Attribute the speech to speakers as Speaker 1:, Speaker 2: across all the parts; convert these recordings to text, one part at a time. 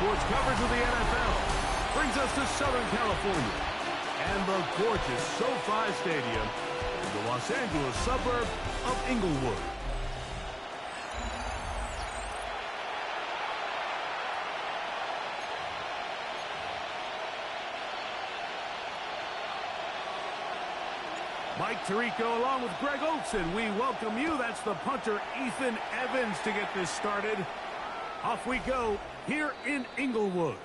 Speaker 1: Sports coverage of the NFL brings us to Southern California and the gorgeous SoFi Stadium in the Los Angeles suburb of Inglewood. Mike Tirico along with Greg Olson. We welcome you. That's the punter, Ethan Evans, to get this started. Off we go here in Inglewood.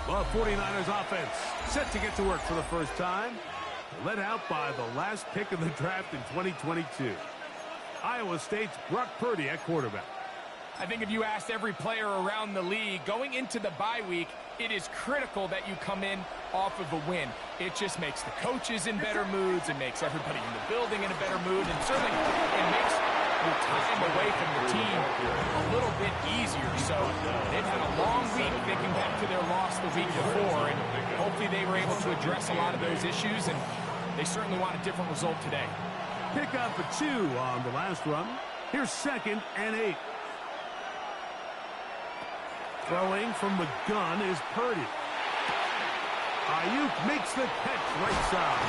Speaker 1: The 49ers offense set to get to work for the first time. Led out by the last pick of the draft in 2022. Iowa State's Brock Purdy at quarterback.
Speaker 2: I think if you asked every player around the league going into the bye week, it is critical that you come in off of a win. It just makes the coaches in better moods. It makes everybody in the building in a better mood. And certainly it makes your time away from the team a little bit easier. So they've had a long week thinking back to their loss the week before. And hopefully they were able to address a lot of those issues. And they certainly want a different result today.
Speaker 1: Pick up a 2 on the last run. Here's 2nd and 8. Throwing from the gun is Purdy. Ayuk makes the catch right side.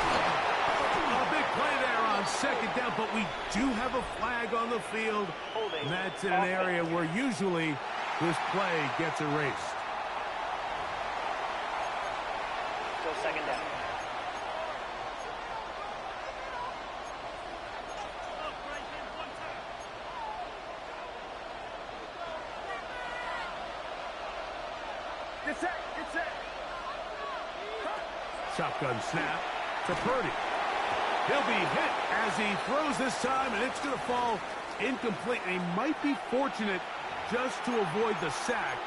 Speaker 1: A big play there on 2nd down, but we do have a flag on the field. And that's in an area where usually this play gets erased.
Speaker 3: Still 2nd down.
Speaker 1: Shotgun snap to Purdy. He'll be hit as he throws this time, and it's going to fall incomplete. And he might be fortunate just to avoid the sack,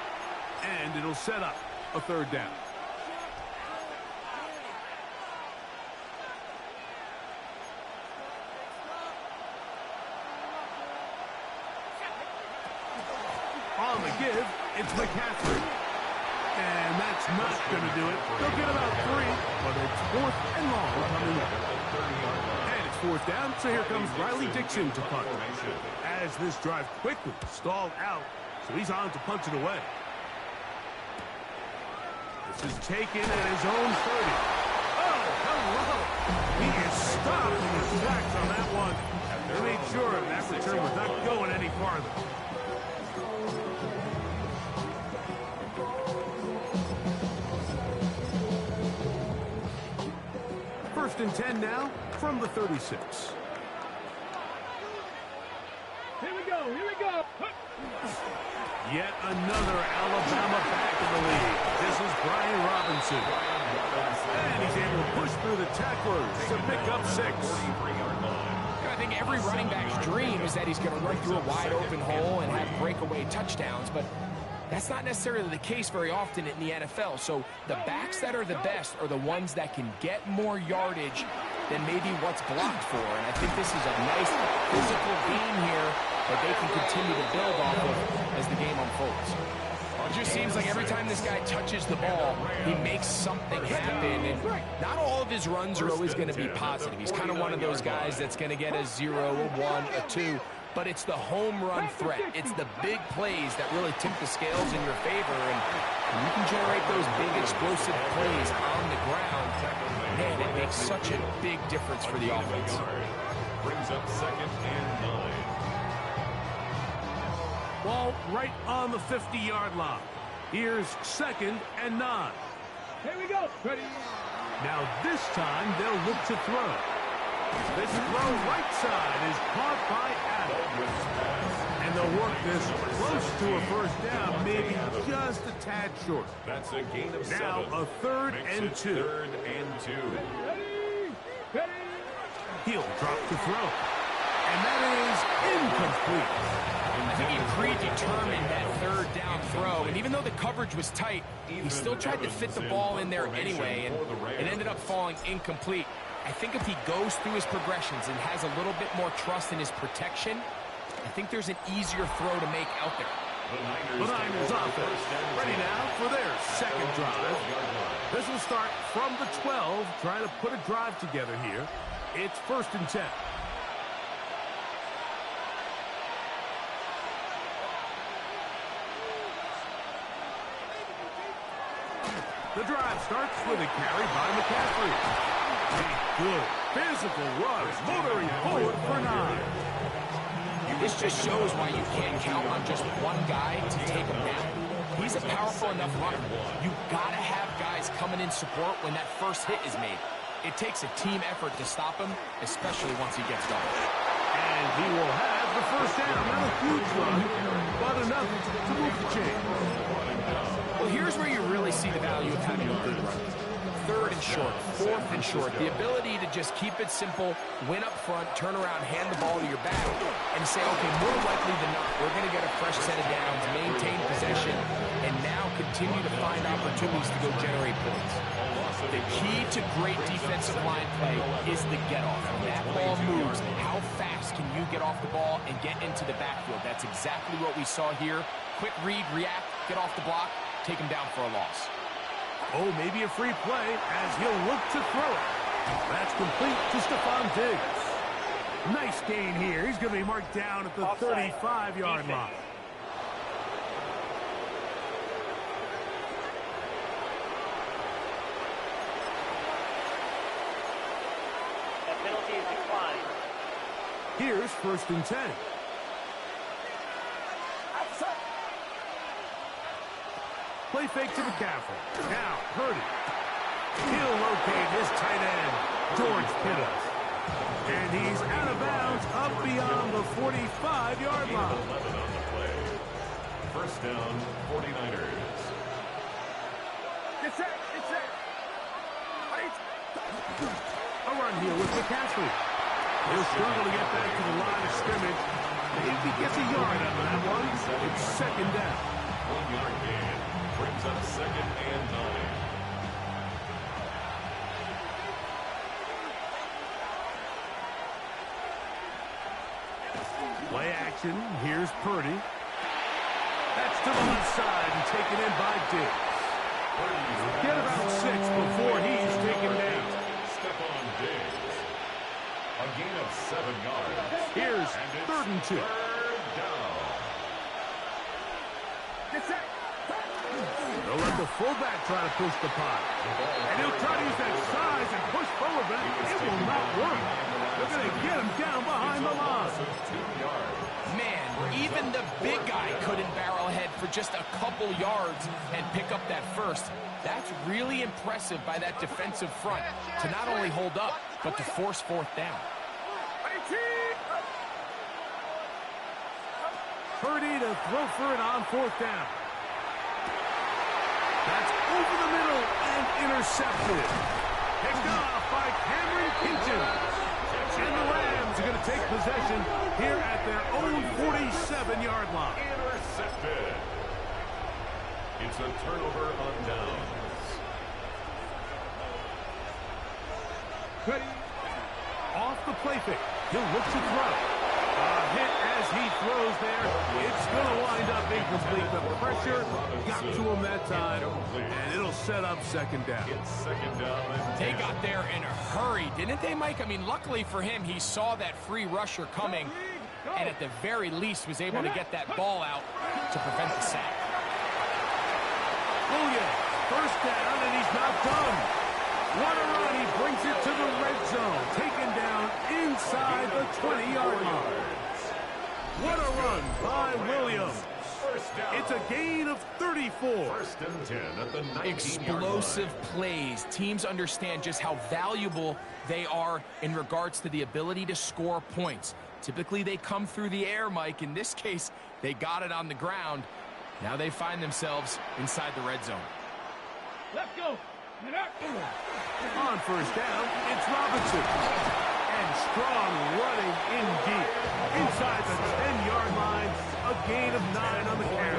Speaker 1: and it'll set up a 3rd down. On the give, it's McCaffrey. And that's not going to do it. They'll get about 3, but it's 4th and long coming up. And it's 4th down, so here comes Riley Dixon to punt. As this drive quickly stalled out, so he's on to punch it away. This is taken at his own 30. Oh, hello! He is stopped in his tracks on that one. They made sure that return was not going any farther. First and 10 now from the 36.
Speaker 4: Here we go, here we go.
Speaker 1: Yet another Alabama back in the lead. This is Brian Robinson. And he's able to push through the tacklers to pick up 6.
Speaker 2: I think every running back's dream is that he's going to run through a wide open hole and have breakaway touchdowns, but that's not necessarily the case very often in the NFL. So the backs that are the best are the ones that can get more yardage than maybe what's blocked for. And I think this is a nice physical game here that they can continue to build off of as the game unfolds. It just seems like every time this guy touches the ball, he makes something happen. And not all of his runs are always going to be positive. He's kind of one of those guys that's going to get a 0, a 1, a 2. But it's the home run threat. It's the big plays that really tip the scales in your favor. And you can generate those big explosive plays on the ground. Man, it makes such a big difference for the offense.
Speaker 5: Brings up 2nd and 9.
Speaker 1: Ball right on the 50-yard line. Here's 2nd and 9.
Speaker 4: Here we go. Ready.
Speaker 1: Now this time they'll look to throw. This throw right side is caught by Adams. And they'll work this close to a 1st down, maybe just a tad short.
Speaker 5: That's a gain of 7.
Speaker 1: Now a 3rd and 2.
Speaker 5: 3rd and 2.
Speaker 4: Ready. Ready.
Speaker 1: He'll drop to throw. And that is incomplete.
Speaker 2: I think he predetermined that 3rd down throw. And even though the coverage was tight, he still tried to fit the ball in there anyway. And it ended up falling incomplete. I think if he goes through his progressions and has a little bit more trust in his protection, I think there's an easier throw to make out there.
Speaker 1: The Niners offense ready now for their 2nd drive. This will start from the 12, trying to put a drive together here. It's 1st and 10. The drive starts with a carry by McCaffrey. A good physical rush, motoring forward for 9.
Speaker 2: This just shows why you can't count on just one guy to take him down. He's a powerful enough runner. You've got to have guys coming in support when that first hit is made. It takes a team effort to stop him, especially once he gets going.
Speaker 1: And he will have the first down. Not a huge run, but enough to move the chain.
Speaker 2: Well, here's where you really see the value of having a good run. 3rd and short, 4th and short. The ability to just keep it simple, win up front, turn around, hand the ball to your back, and say, okay, more likely than not, we're going to get a fresh set of downs, maintain possession, and now continue to find opportunities to go generate points. The key to great defensive line play is the get-off. When that ball moves, how fast can you get off the ball and get into the backfield? That's exactly what we saw here. Quick read, react, get off the block, take him down for a loss.
Speaker 1: Oh, maybe a free play as he'll look to throw it. That's complete to Stephon Diggs. Nice gain here. He's going to be marked down at the 35-yard line.
Speaker 3: That penalty is declined.
Speaker 1: Here's 1st and 10. Play fake to McCaffrey. Now, Purdy. He'll locate his tight end, George Kittle. And he's out of bounds up beyond the 45-yard line.
Speaker 5: 11 on the play. First down, 49ers.
Speaker 4: It's set.
Speaker 1: A run here with McCaffrey. He'll struggle to get back to the line of scrimmage. Maybe gets a yard out of that one. It's 2nd down.
Speaker 5: 1-yard gain. Brings up 2nd and 9.
Speaker 1: Play action. Here's Purdy. That's to the left side and taken in by Diggs. Get about 6 before he's taken down.
Speaker 5: Stephon Diggs. A gain of 7 yards.
Speaker 1: Here's 3rd and 2.
Speaker 5: 3rd down.
Speaker 1: They'll let the fullback try to push the pot. And he'll try to use that size and push forward, but it will not work. They're going to get him down behind the line.
Speaker 5: 2 yards.
Speaker 2: Man, even the big guy couldn't barrel ahead for just a couple yards and pick up that first. That's really impressive by that defensive front to not only hold up, but to force 4th down.
Speaker 1: Purdy to throw for it on 4th down. That's over the middle and intercepted. Picked off by Cameron Kinchins. And the Rams are going to take possession here at their own 47-yard line.
Speaker 5: Intercepted. It's a turnover on downs.
Speaker 4: Ready.
Speaker 1: Off the play fake. He'll look to throw. A hit as he throws there. It's going to wind up incomplete. The pressure got to him that time, and it'll set up 2nd down.
Speaker 5: It's 2nd down and
Speaker 2: They
Speaker 5: 10.
Speaker 2: got there in a hurry, didn't they, Mike? I mean, luckily for him, he saw that free rusher coming, and at the very least was able to get that ball out to prevent the sack.
Speaker 1: Oh, yeah. 1st down, and he's not done. What a run. He brings it to the red zone. Taken down inside the 20-yard line. What a run by Williams.
Speaker 5: First down.
Speaker 1: It's a gain of 34.
Speaker 5: 1st and 10 at the 19-yard
Speaker 2: Explosive
Speaker 5: line.
Speaker 2: plays. Teams understand just how valuable they are in regards to the ability to score points. Typically, they come through the air, Mike. In this case, they got it on the ground. Now they find themselves inside the red zone.
Speaker 4: Let's go.
Speaker 1: On 1st down, it's Robinson. And strong running in deep. Inside the 10-yard line, a gain of 9 on the carry.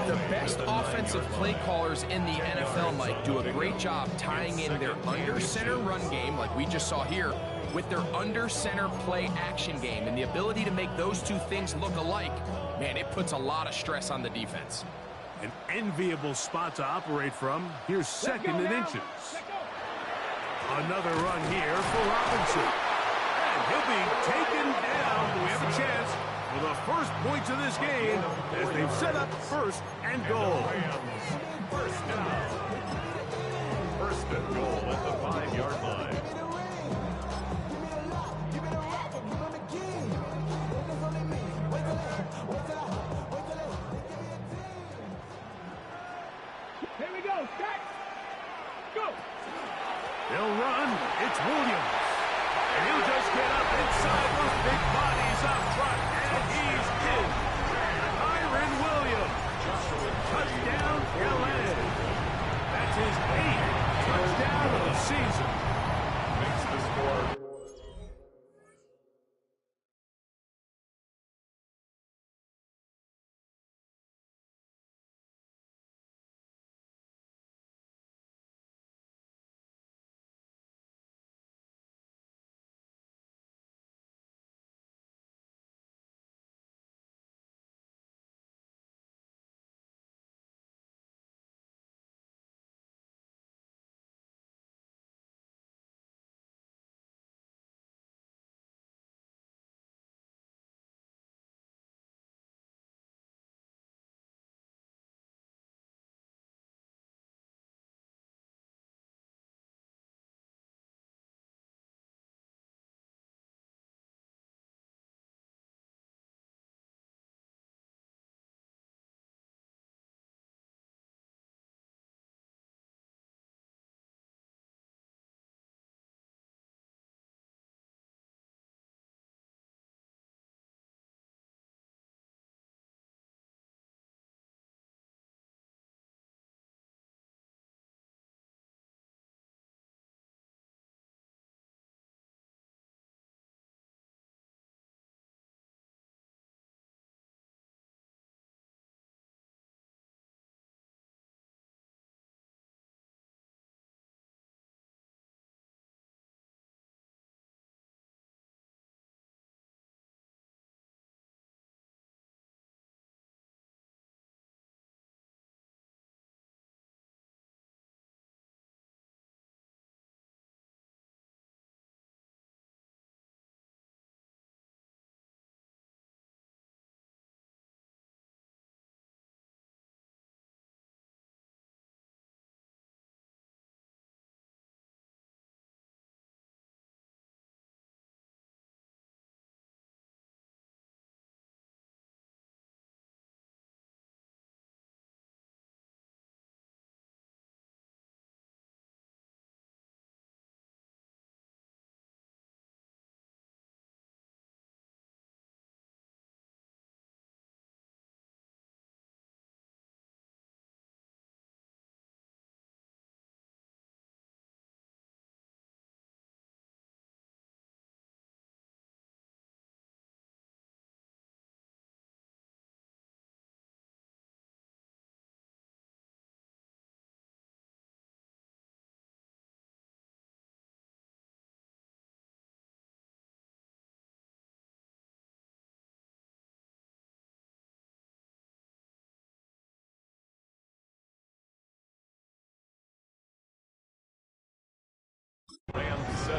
Speaker 2: The best offensive play callers in the NFL, Mike, do a great job tying in their under-center run game, like we just saw here, with their under-center play action game. And the ability to make those two things look alike, man, it puts a lot of stress on the defense.
Speaker 1: An enviable spot to operate from. Here's 2nd and inches. Another run here for Robinson. And he'll be taken down. Do we have a chance? for the first points of this game as they've set up first and goal.
Speaker 5: First down. First and goal at the 5-yard line.
Speaker 4: Here we go. Set. Go.
Speaker 1: They'll run. It's Williams. And he'll just get up inside those big bodies up front. And he's in. Kyron Williams. Touchdown, LA. That's his 8th touchdown of the season.
Speaker 5: Makes the score.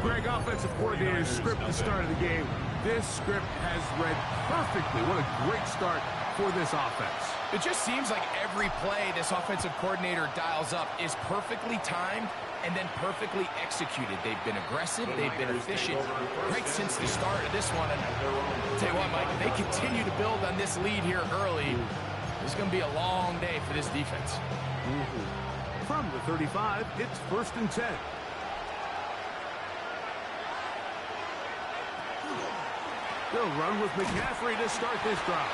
Speaker 1: Greg, offensive coordinator's script at the start of the game. This script has read perfectly. What a great start for this offense.
Speaker 2: It just seems like every play this offensive coordinator dials up is perfectly timed and then perfectly executed. They've been aggressive. They've been efficient right since the start of this one. And I'll tell you what, Mike, if they continue to build on this lead here early, it's going to be a long day for this defense.
Speaker 1: From the 35, it's 1st and 10. They'll run with McCaffrey to start this drive.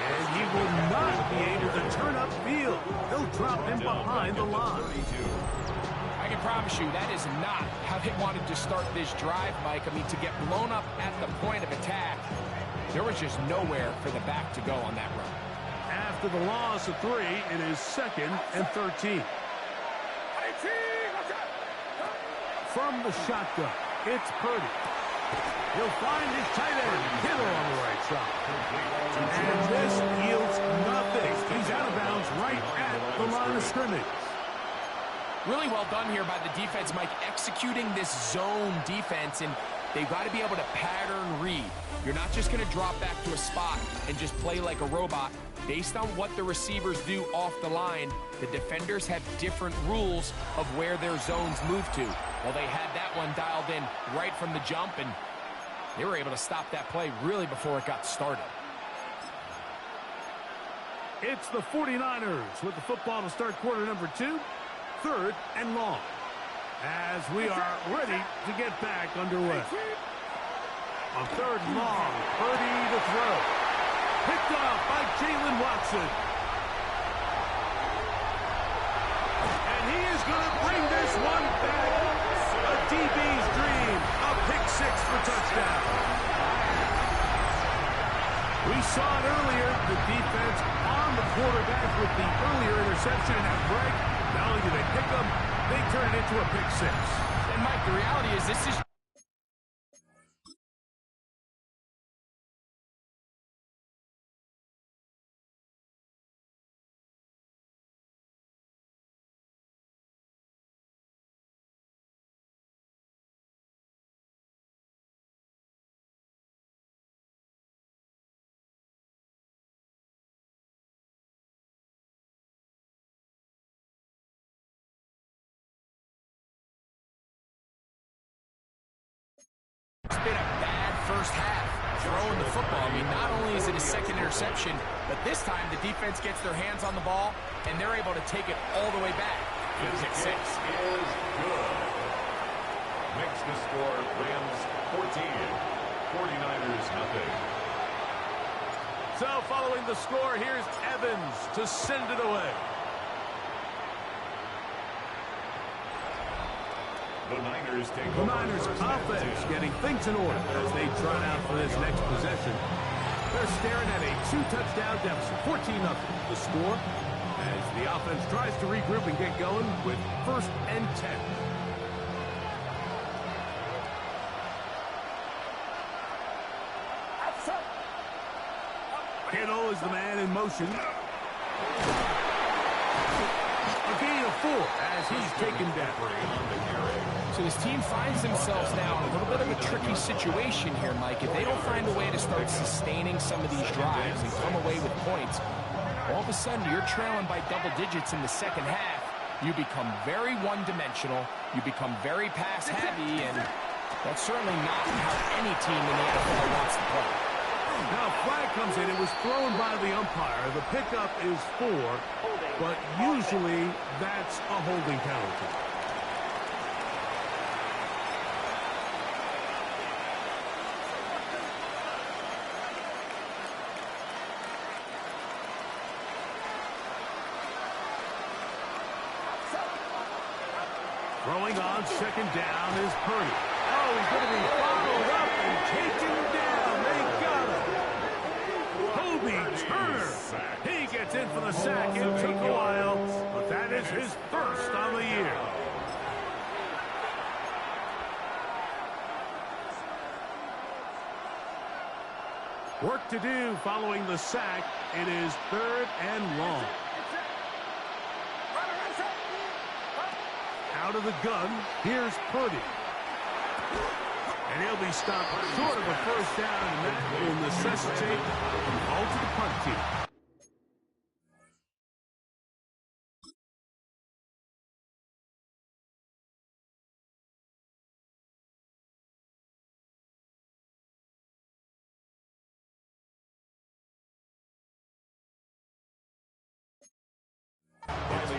Speaker 1: And he will not be able to turn upfield. They'll drop him behind the line.
Speaker 2: I can promise you that is not how they wanted to start this drive, Mike. I mean, to get blown up at the point of attack, there was just nowhere for the back to go on that run.
Speaker 1: After the loss of 3, it is 2nd and 13. From the shotgun, it's Purdy. He'll find his tight end, Kittle on the right side. And this yields nothing. He's out of bounds right at the line of scrimmage.
Speaker 2: Really well done here by the defense, Mike, executing this zone defense. And they've got to be able to pattern read. You're not just going to drop back to a spot and just play like a robot. Based on what the receivers do off the line, the defenders have different rules of where their zones move to. Well, they had that one dialed in right from the jump, and they were able to stop that play really before it got started.
Speaker 1: It's the 49ers with the football to start quarter number 2, 3rd and long. As we are ready to get back underway. On 3rd and long, Purdy to throw. Picked off by Jalen Watson. And he is going to bring this one back. A DB's dream. A pick 6 for touchdown. We saw it earlier. The defense on the quarterback with the earlier interception. And now, Greg, not only do they pick him, they turn it into a pick 6.
Speaker 2: And, Mike, the reality is this is... It's been a bad first half throwing the football. I mean, not only is it a second interception, but this time the defense gets their hands on the ball, and they're able to take it all the way back. Pick 6
Speaker 5: is good. Makes the score Rams 14, 49ers nothing.
Speaker 1: So following the score, here's Evans to send it away.
Speaker 5: The Niners take
Speaker 1: The Niners offense getting things in order as they trot out for this next possession. They're staring at a 2-touchdown deficit, 14-0. The score as the offense tries to regroup and get going with 1st and 10. Kittle is the man in motion. A gain of 4 as he's taken down.
Speaker 2: So this team finds themselves now in a little bit of a tricky situation here, Mike. If they don't find a way to start sustaining some of these drives and come away with points, all of a sudden you're trailing by double digits in the second half. You become very one-dimensional. You become very pass-heavy, and that's certainly not how any team in the NFL wants to play.
Speaker 1: Now, flag comes in. It was thrown by the umpire. The pickup is 4, but usually that's a holding penalty. Throwing on 2nd down is Purdy. Oh, he's going to be followed up and taken down. They got him. Kobe Turner. He gets in for the sack. It took a while, but that is his 1st on the year. Work to do following the sack. It is 3rd and long. Out of the gun, here's Purdy. And he'll be stopped short of a 1st down, and that will necessitate a ball to the punt team.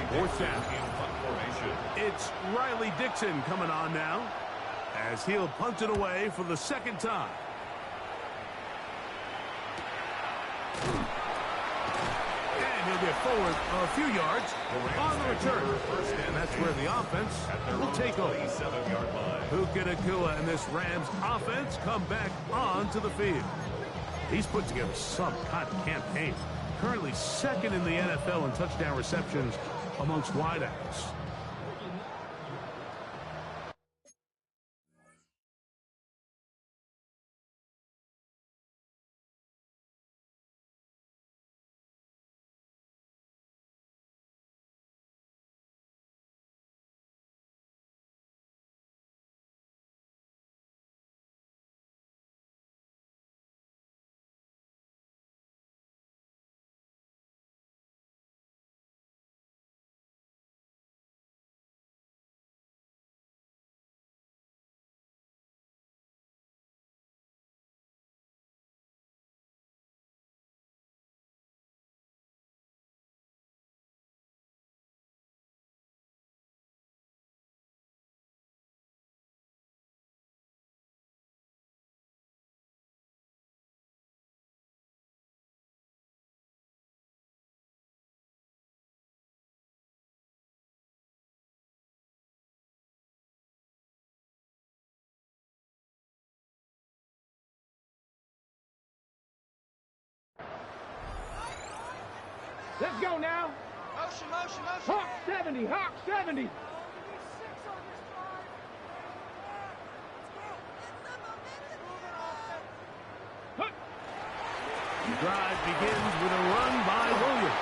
Speaker 1: Fourth down. It's Riley Dixon coming on now as he'll punt it away for the 2nd time. And he'll get forward a few yards on the return. And that's where the offense will take over. Puka Nacua and this Rams offense come back onto the field. He's put together some kind of campaign. Currently 2nd in the NFL in touchdown receptions amongst wideouts.
Speaker 4: Let's go now.
Speaker 6: Motion, motion, motion.
Speaker 4: Hawk 70, Hawk 70.
Speaker 1: The drive begins with a run by Williams.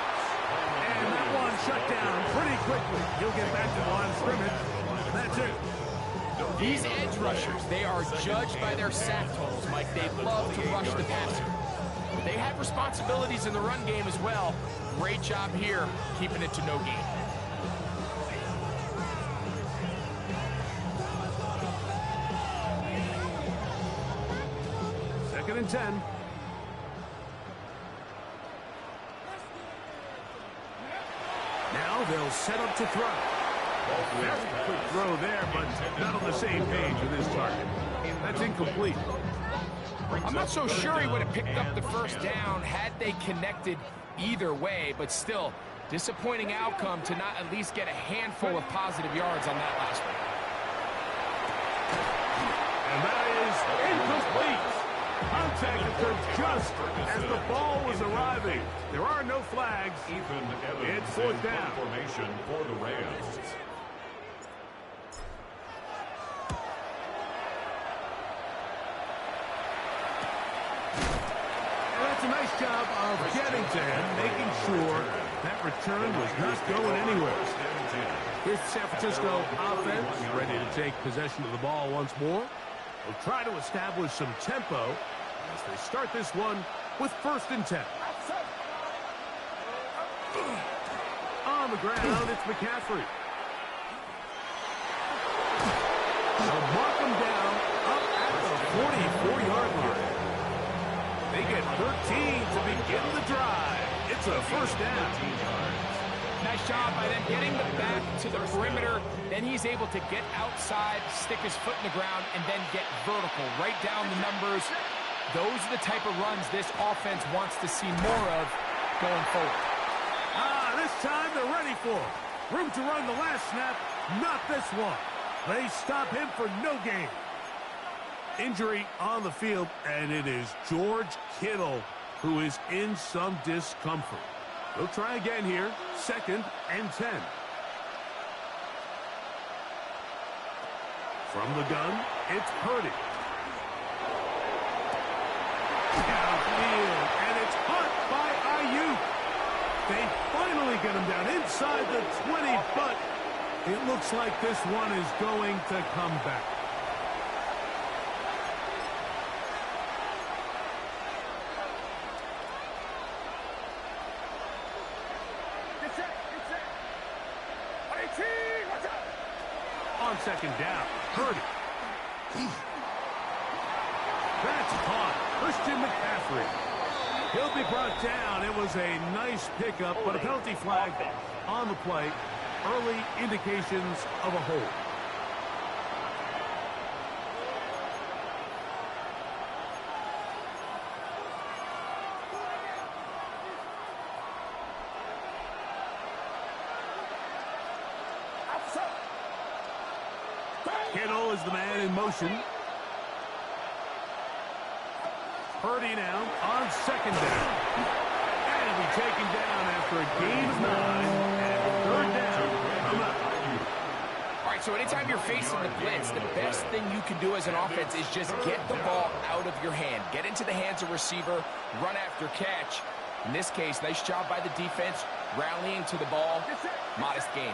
Speaker 1: And that one shut down pretty quickly. He'll get back to the line of scrimmage. That's it.
Speaker 2: These edge rushers, they are judged by their sack totals, Mike. They love to rush the passer. But they have responsibilities in the run game as well. Great job here, keeping it to no gain.
Speaker 1: Second and 10. Now they'll set up to throw. Very quick throw there, but not on the same page with his target. That's incomplete.
Speaker 2: I'm not so sure he would have picked up the first down had they connected either way, but still, disappointing outcome to not at least get a handful of positive yards on that last one.
Speaker 1: And that is incomplete. Contact occurred just as the ball was arriving. There are no flags. It's fourth down.
Speaker 5: Formation for the Rams.
Speaker 1: And that's a nice job of getting to him, making sure that return was not going anywhere. Here's the San Francisco offense, ready to take possession of the ball once more. They'll try to establish some tempo as they start this one with first and 10. On the ground, it's McCaffrey. They'll mark him down up at the 44-yard line. They get 13 to begin the drive. It's a first down.
Speaker 2: Nice job by them getting the back to the perimeter. Then he's able to get outside, stick his foot in the ground, and then get vertical. Right down the numbers. Those are the type of runs this offense wants to see more of going forward.
Speaker 1: This time they're ready for it. Room to run the last snap, not this one. They stop him for no gain. Injury on the field, and it is George Kittle who is in some discomfort. They'll try again here, second and 10. From the gun, it's Purdy. Downfield, and it's caught by Ayuk. They finally get him down inside the 20, but it looks like this one is going to come back. On second down, Purdy. That's caught. Christian McCaffrey. He'll be brought down. It was a nice pickup, but a penalty flag on the play. Early indications of a hold. Kittle is the man in motion. Purdy now on second down. And he'll be taken down after a gain of 9 and third down.
Speaker 2: All right, so anytime you're facing the blitz, the best thing you can do as an offense is just get the ball out of your hand. Get into the hands of receiver, run after catch. In this case, nice job by the defense, rallying to the ball. Modest gain.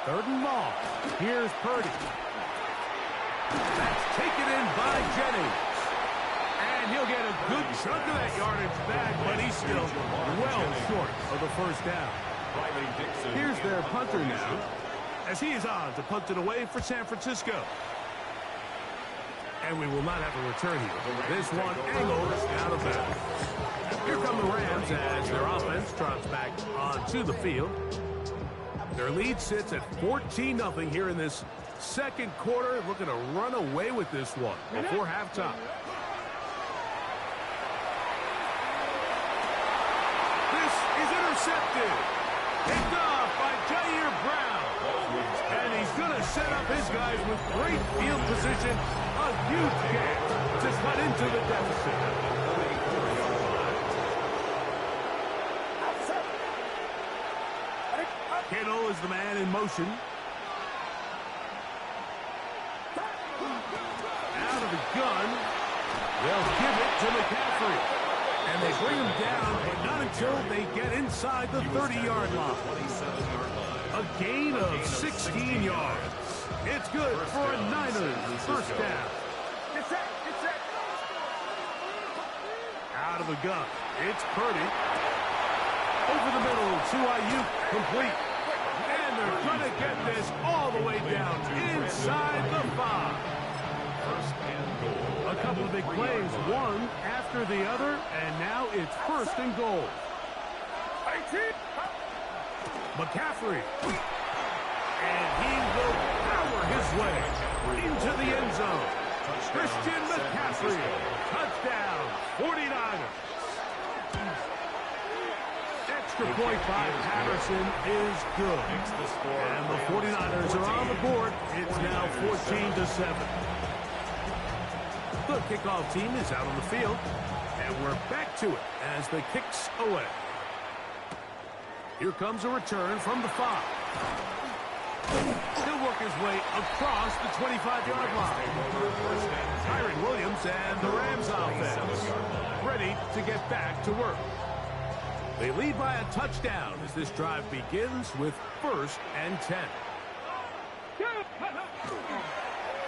Speaker 1: Third and long. Here's Purdy. That's taken in by Jennings. And he'll get a good chunk of that yardage back, but he's still well short of the first down. Here's their punter now, as he is on to punt it away for San Francisco. And we will not have a return here. This one angled out of bounds. Here come the Rams as their offense trots back onto the field. Their lead sits at 14-0 here in this second quarter. Looking to run away with this one before halftime. This is intercepted. Picked off by Jair Brown. And he's going to set up his guys with great field position. A huge game to cut into the deficit. is the man in motion. Out of the gun. They'll give it to McCaffrey. And they bring him down, but not until they get inside the 30-yard line. A gain of 16 yards. It's good for a Niners first down. Out of the gun. It's Purdy. Over the middle to Ayuk. Complete. And they're going to get this all the way down inside the 5.
Speaker 5: First and goal.
Speaker 1: A couple of big plays, one after the other, and now it's first and goal. McCaffrey. And he will power his way into the end zone. Christian McCaffrey. Touchdown, 49ers. Extra point by Patterson is good. And the 49ers are on the board. It's now 14-7. The kickoff team is out on the field, and we're back to it as the kick's away. Here comes a return from the 5. He'll work his way across the 25-yard line. Tyron Williams and the Rams offense ready to get back to work. They lead by a touchdown as this drive begins with 1st and 10.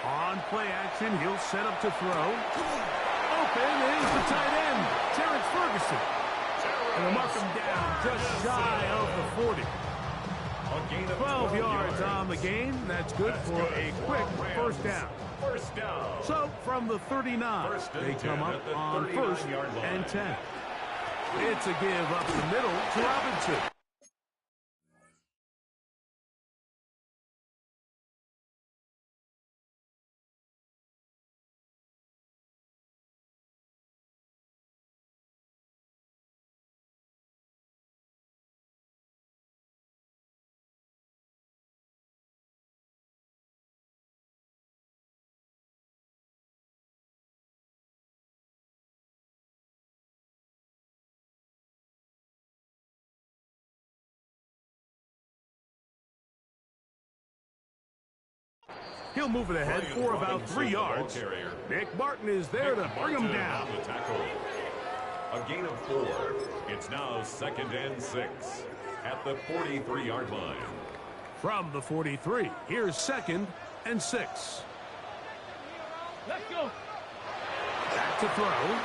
Speaker 1: On play action, he'll set up to throw. Open is the tight end, Terrence Ferguson. And they'll mark him down just shy of the 40. 12 yards on the gain. That's good for a quick first down. So from the 39, they come up on 1st and 10. It's a give up the middle to Robinson. He'll move it ahead for about 3 yards. Nick Martin is there to bring him down.
Speaker 5: A gain of 4. It's now 2nd and 6 at the 43-yard line.
Speaker 1: From the 43, here's 2nd and 6.
Speaker 4: Let's go.
Speaker 1: Back to throw.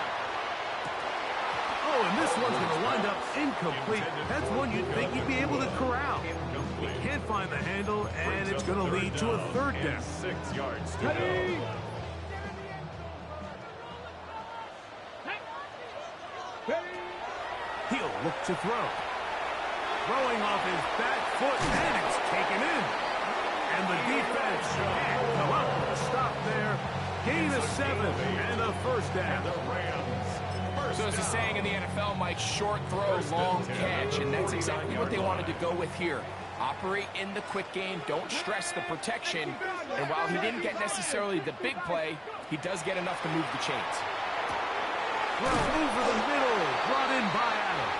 Speaker 1: Oh, and this one's going to wind up incomplete. That's one you'd think he'd be able to corral. He can't find the handle, and it's going to lead to a 3rd down.
Speaker 5: 6 yards to go.
Speaker 1: He'll look to throw. Throwing off his back foot, and it's taken in. And the defense can't come up with a stop there. Gain of 7 and a first down.
Speaker 5: The Rams.
Speaker 2: So as the saying in the NFL, Mike, short throw, long catch, and that's exactly what they wanted to go with here. Operate in the quick game, don't stress the protection, and while he didn't get necessarily the big play, he does get enough to move the chains.
Speaker 1: Throw over the middle, brought in by Adam.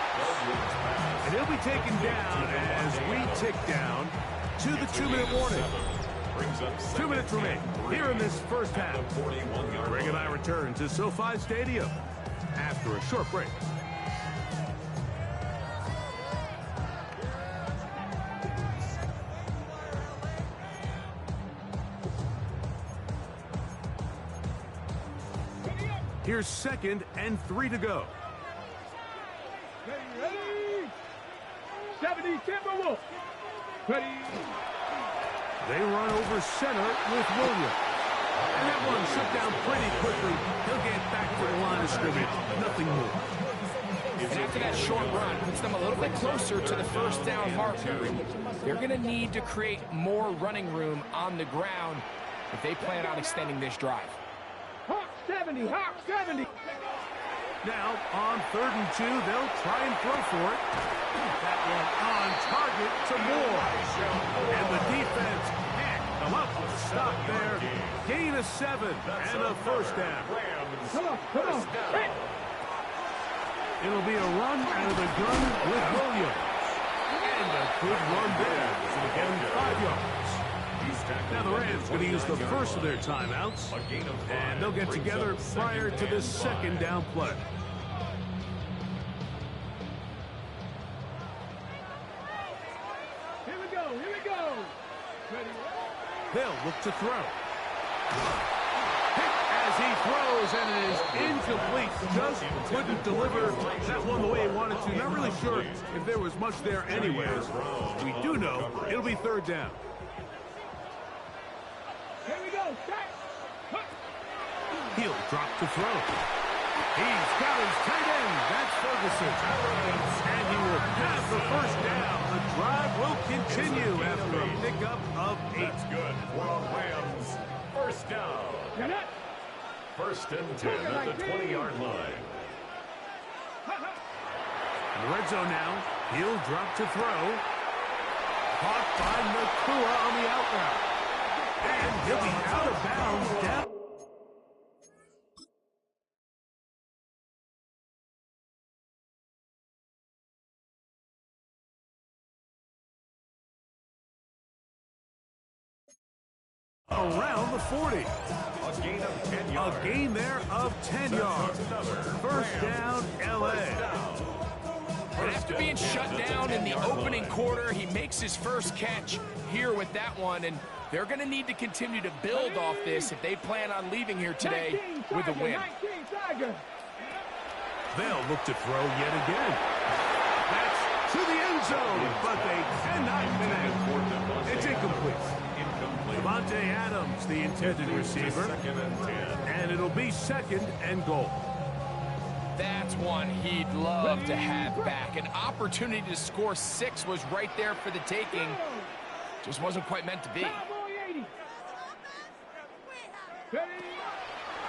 Speaker 1: And he'll be taken down as we tick down to the 2-minute warning. 2 minutes remain here in this first half. Greg and I return to SoFi Stadium after a short break. Here's 2nd and 3 to go.
Speaker 4: Ready? 70 Timberwolves. Ready?
Speaker 1: They run over center with Williams. And that one shut down pretty quickly. He'll get back to the line of scrimmage. Nothing more.
Speaker 2: And after that short run, puts them a little bit closer to the first down marker. They're going to need to create more running room on the ground if they plan on extending this drive.
Speaker 4: Hawk 70, Hawk 70.
Speaker 1: Now, on 3rd and 2, they'll try and throw for it. That one on target to Moore. And the defense can't come up with a stop there. Gain of 7 and a first down.
Speaker 4: Come on, come on. Hey.
Speaker 1: It'll be a run out of the gun with Williams. And a good run there. It's going to get him 5 yards. Now the Rams going to use the first of their timeouts, and they'll get together prior to the second down play.
Speaker 4: Here we go, here we go. Ready?
Speaker 1: They'll look to throw. Hit as he throws, and it is incomplete. Just couldn't deliver that one the way he wanted to. Not really sure if there was much there anyways. We do know it'll be third down.
Speaker 4: Here we go, set.
Speaker 1: He'll drop to throw. He's got his tight end. That's Ferguson. And he will have the first down. The drive will continue after a pickup of 8.
Speaker 5: That's good for the Rams. First down.
Speaker 4: Get it.
Speaker 5: First and 10 at the 20-yard line.
Speaker 1: In the red zone now. He'll drop to throw. Caught by Nakua on the out route. And he'll be out of bounds down. Around the 40.
Speaker 5: A gain of 10 yards.
Speaker 1: A gain there of 10 yards. First down, L.A.
Speaker 2: And after being shut down in the opening quarter, he makes his first catch here with that one, and they're going to need to continue to build off this if they plan on leaving here today with a win.
Speaker 1: They'll look to throw yet again. That's to the end zone, but they cannot finish. It's incomplete. Devontae Adams, the intended receiver, and it'll be second and goal.
Speaker 2: That's one he'd love to have back. An opportunity to score 6 was right there for the taking. Just wasn't quite meant to be.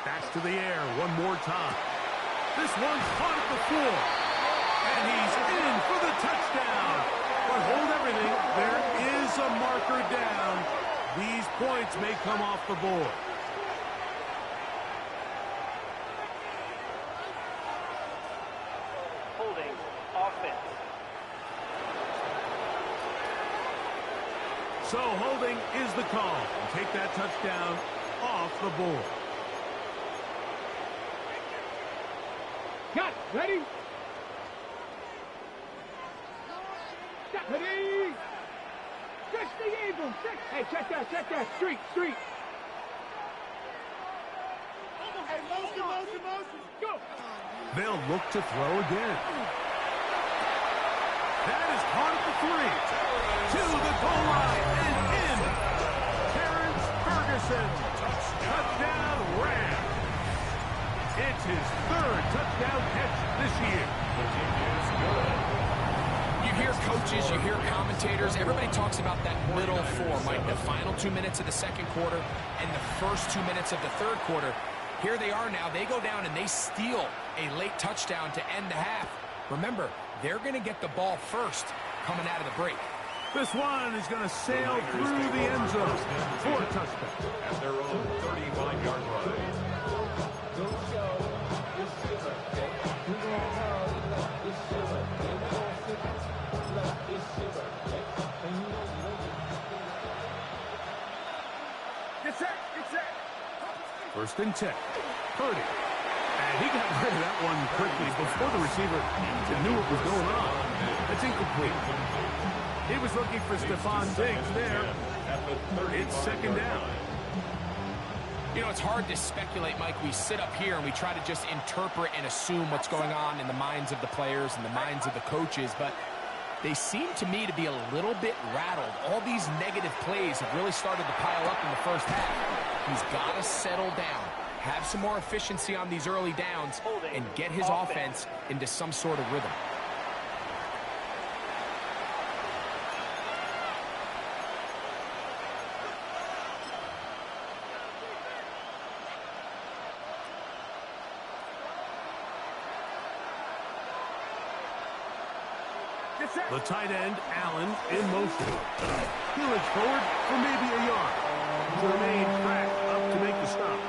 Speaker 1: Backs to the air one more time. This one's caught at the floor. And he's in for the touchdown. But hold everything. There is a marker down. These points may come off the board.
Speaker 3: Holding offense.
Speaker 1: So holding is the call. Take that touchdown off the board.
Speaker 4: Got it. Ready? Ready? Catch the eagle. Hey, check that. Street. Hey, motion. Go.
Speaker 1: They'll look to throw again. That is caught at the 3. To the goal line and in. Terrence Ferguson. Touchdown Rams. It's his 3rd touchdown catch this year.
Speaker 2: You hear coaches, you hear commentators, everybody talks about that middle 4, Mike, the final 2 minutes of the second quarter and the first 2 minutes of the third quarter. Here they are now. They go down and they steal a late touchdown to end the half. Remember, they're going to get the ball first coming out of the break.
Speaker 1: This one is going to sail through the end zone for a touchdown.
Speaker 5: At their own 35-yard line.
Speaker 4: Get set.
Speaker 1: First and 10. Purdy. And he got rid of that one quickly before the receiver knew what was going on. That's incomplete. He was looking for Stephon Diggs there. It's second down.
Speaker 2: You know, it's hard to speculate, Mike. We sit up here and we try to just interpret and assume what's going on in the minds of the players and the minds of the coaches, but they seem to me to be a little bit rattled. All these negative plays have really started to pile up in the first half. He's got to settle down, have some more efficiency on these early downs, and get his offense into some sort of rhythm.
Speaker 1: The tight end, Allen, in motion. He looks forward for maybe a yard. To remain back up to make the stop.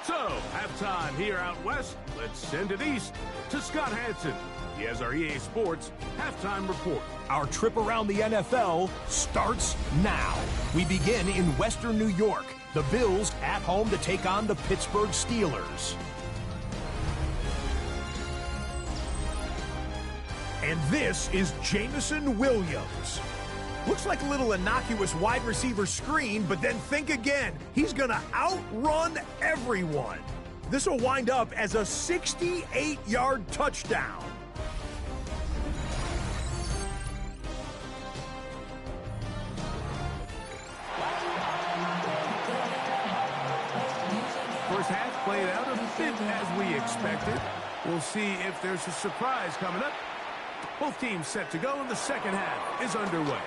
Speaker 1: So, halftime here out west. Let's send it east to Scott Hansen. He has our EA Sports halftime report.
Speaker 6: Our trip around the NFL starts now. We begin in Western New York. The Bills at home to take on the Pittsburgh Steelers. And this is Jameson Williams. Looks like a little innocuous wide receiver screen, but then think again. He's going to outrun everyone. This will wind up as a 68-yard touchdown.
Speaker 1: First half played out a bit as we expected. We'll see if there's a surprise coming up. Both teams set to go, and the second half is underway.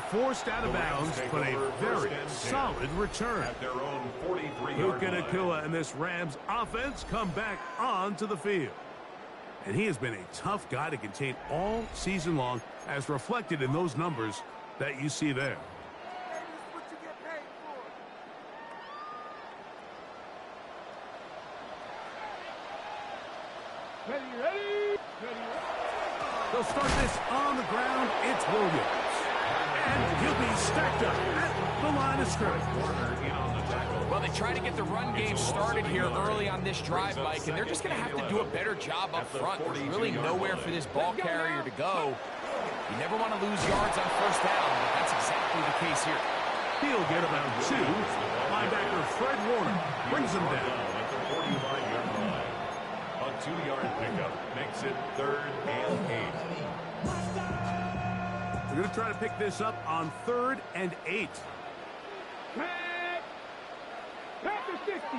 Speaker 1: Forced out of bounds, but a very solid return.
Speaker 5: At their own 43-yard
Speaker 1: Luke
Speaker 5: line.
Speaker 1: Nakua and this Rams offense come back onto the field. And he has been a tough guy to contain all season long, as reflected in those numbers that you see there.
Speaker 4: Ready.
Speaker 1: They'll start this on the ground. It's Williams. And he'll be stacked up at the line of scrimmage.
Speaker 2: Well, they try to get the run game started here early on this drive, Mike, and they're just going to have to do a better job up front. There's really nowhere for this ball carrier to go. You never want to lose yards on first down, but that's exactly the case here.
Speaker 1: He'll get about 2. Linebacker Fred Warner brings him down.
Speaker 5: At the 45-yard line. A 2-yard pickup makes it 3rd and 8.
Speaker 1: We're going to try to pick this up on 3rd and 8.
Speaker 4: Panther 60.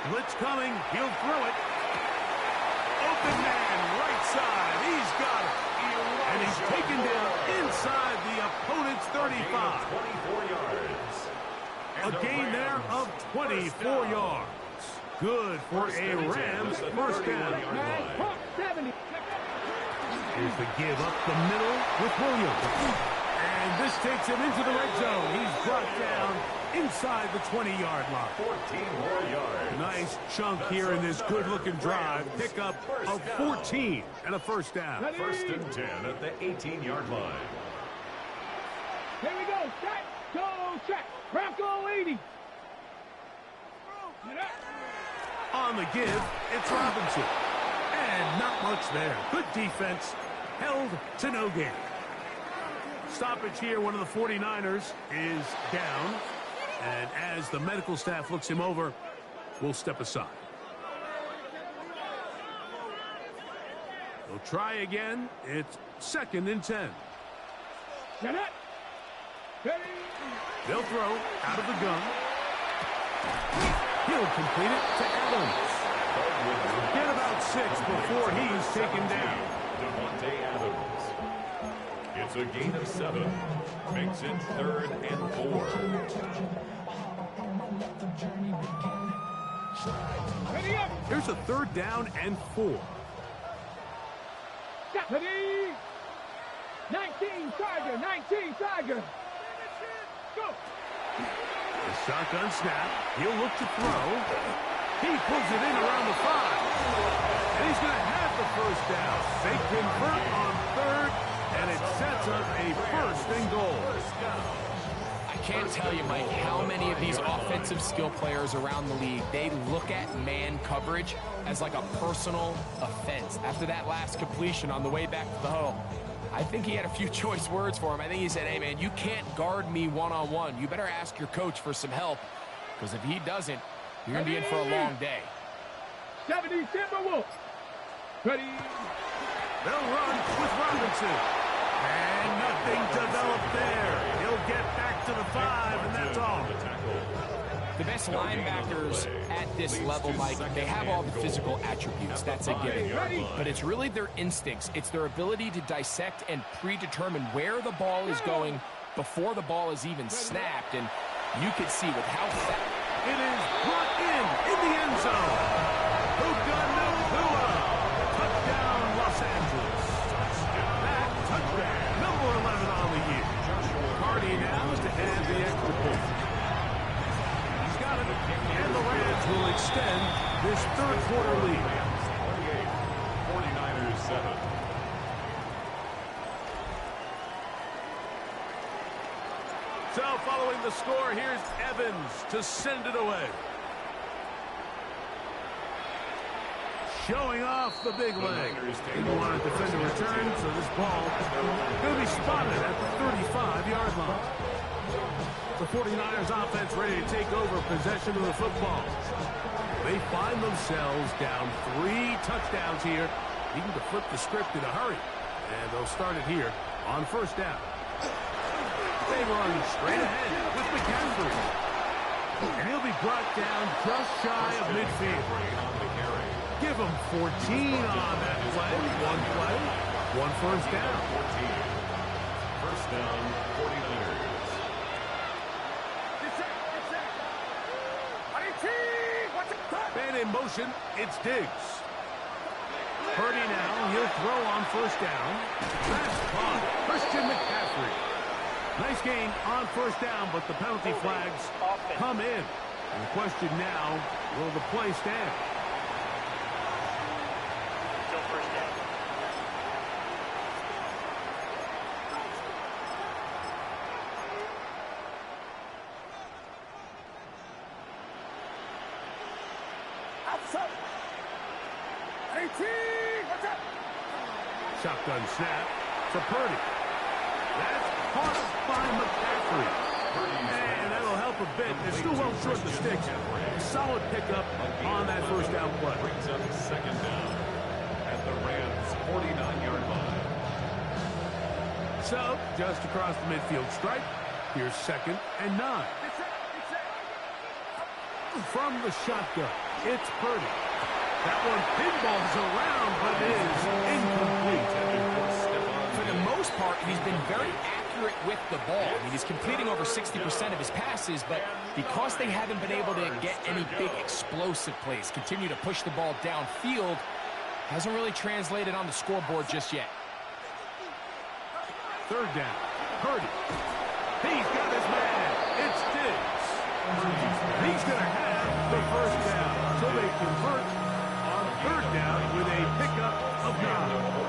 Speaker 1: Blitz coming. He'll throw it. Open man, right side. He's got it. And he's taken down inside the opponent's 35.
Speaker 5: 24 yards.
Speaker 1: A gain there of 24 yards. Good for a Rams first down.
Speaker 4: 70.
Speaker 1: Here's the give up the middle with Williams. And this takes him into the red zone. He's brought down inside the 20-yard line.
Speaker 5: 14 more yards.
Speaker 1: Nice chunk here in this good-looking drive. Pick up of 14 and a first down.
Speaker 5: 1st and 10 at the 18-yard line.
Speaker 4: Here we go. Set. Go check. Bronco 80.
Speaker 1: On the give, it's Robinson. And not much there. Good defense. Held to no gain. Stoppage here. One of the 49ers is down. And as the medical staff looks him over, we'll step aside. They'll try again. It's 2nd and 10. They'll throw out of the gun. He'll complete it to Adams. Get about 6 before he's taken down.
Speaker 5: Devontae Adams. It's a gain of 7. Makes it 3rd and 4.
Speaker 1: Here's a 3rd down and 4.
Speaker 4: 19 Tiger. Go.
Speaker 1: The shotgun snap. He'll look to throw. He pulls it in around the 5. And he's going to have the first down. They convert on 3rd, and it sets up a 1st and goal.
Speaker 2: I can't tell you, Mike, how many of these offensive skill players around the league, they look at man coverage as like a personal offense. After that last completion on the way back to the huddle, I think he had a few choice words for him. I think he said, hey, man, you can't guard me one-on-one. You better ask your coach for some help, because if he doesn't, you're going to be in for a long day.
Speaker 4: 70 Timberwolves. Ready.
Speaker 1: They'll run with Robinson. And nothing developed there. He'll get back to the 5, and that's all.
Speaker 2: The best linebackers at this level, Mike, they have all the physical attributes. That's a given. But it's really their instincts. It's their ability to dissect and predetermine where the ball is going before the ball is even snapped. And you can see with how fast
Speaker 1: it is brought in the end zone. Puka Nacua. Touchdown, Los Angeles. That touchdown, number 11 on the year. Hardy now to add the extra point. He's got it, and the Rams will extend this third quarter lead.
Speaker 5: 49ers 7.
Speaker 1: So following the score, here's Evans to send it away. Showing off the big leg. Didn't want to defend a return, so this ball is going to be spotted at the 35-yard line. The 49ers offense ready to take over possession of the football. They find themselves down 3 touchdowns here, needing to flip the script in a hurry. And they'll start it here on first down. They run straight ahead with McCaffrey. And he'll be brought down just shy of midfield. Give him 14 on that play. One play, 1 first down.
Speaker 5: 14. First down, 49ers.
Speaker 1: Man in motion, it's Diggs. Purdy now, he'll throw on first down. That's caught. Christian McCaffrey. Nice gain on first down, but the penalty flags come in. And the question now, will the play stand?
Speaker 3: Still first down.
Speaker 4: Outside. 18. What's up?
Speaker 1: Shotgun snap to Purdy. That's caught by McCaffrey. And that'll help a bit. They're still well short of the sticks. Solid pickup on that first down play.
Speaker 5: Brings up second down at the Rams' 49-yard line.
Speaker 1: So, just across the midfield stripe, here's 2nd and 9. From the shotgun, it's Purdy. That one pinballs around, but it is incomplete.
Speaker 2: for the most part, he's been very accurate with the ball. I mean, he's completing over 60% of his passes, but because they haven't been able to get any big explosive plays, continue to push the ball downfield, hasn't really translated on the scoreboard just yet.
Speaker 1: Third down. Purdy. He's got his man. It's Diggs. He's going to have the first down. So they convert on third down with a pickup of 9.